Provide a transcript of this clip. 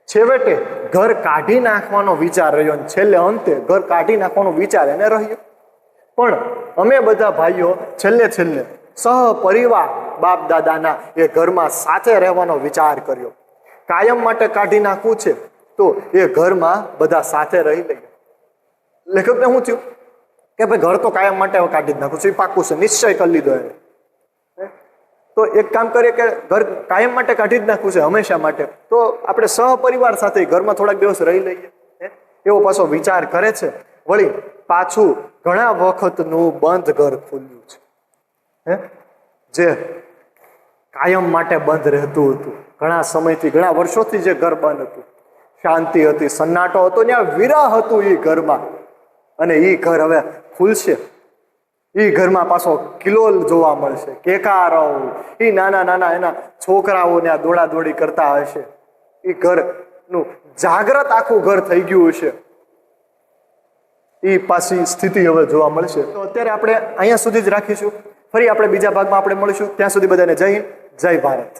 છેવટે ઘર કાઢી નાખવાનો વિચાર રહ્યો અને છેલ્લે અંતે ઘર કાઢી નાખવાનો વિચાર એને રહ્યો. પણ અમે બધા ભાઈઓ છેલ્લે સહપરિવાર બાપ દાદાના એ ઘરમાં સાથે રહેવાનો વિચાર કર્યો. કાયમ માટે કાઢી નાખવું છે તો એ ઘરમાં બધા સાથે રહી લઈએ. લેખકને શું થયું કે ભાઈ ઘર તો કાયમ માટે કાઢી જ નાખવું છે, એ પાકું છે, નિશ્ચય કરી લીધો એને. તો એક કામ કરીએ કે ઘર કાયમ માટે કાઢી જ નાખવું છે, હંમેશા માટે, તો આપણે સહપરિવાર સાથે ઘરમાં થોડાક દિવસ રહી લઈએ એવો પાછો વિચાર કરે છે. વળી પાછું ઘણા વખતનું બંધ ઘર ખુલ્યું છે, જે કાયમ માટે બંધ રહેતું હતું. ઘણા સમયથી, ઘણા વર્ષોથી જે ઘર બંધ હતું, શાંતિ હતી, સન્નાટો હતો, ત્યાં વિરહ હતું એ ઘરમાં. અને એ ઘર હવે ખુલશે. એ ઘરમાં પાછો કિલોલ જોવા મળશે, કેકારો, એ નાના એના છોકરાઓ ત્યાં દોડાદોડી કરતા હશે. એ ઘરનું જાગ્રત આખું ઘર થઈ ગયું હશે. એ પાછી સ્થિતિ હવે જોવા મળશે. તો અત્યારે આપણે અહીંયા સુધી જ રાખીશું. ફરી આપણે બીજા ભાગમાં આપણે મળીશું. ત્યાં સુધી બધાને જય હિન્દ, જય ભારત.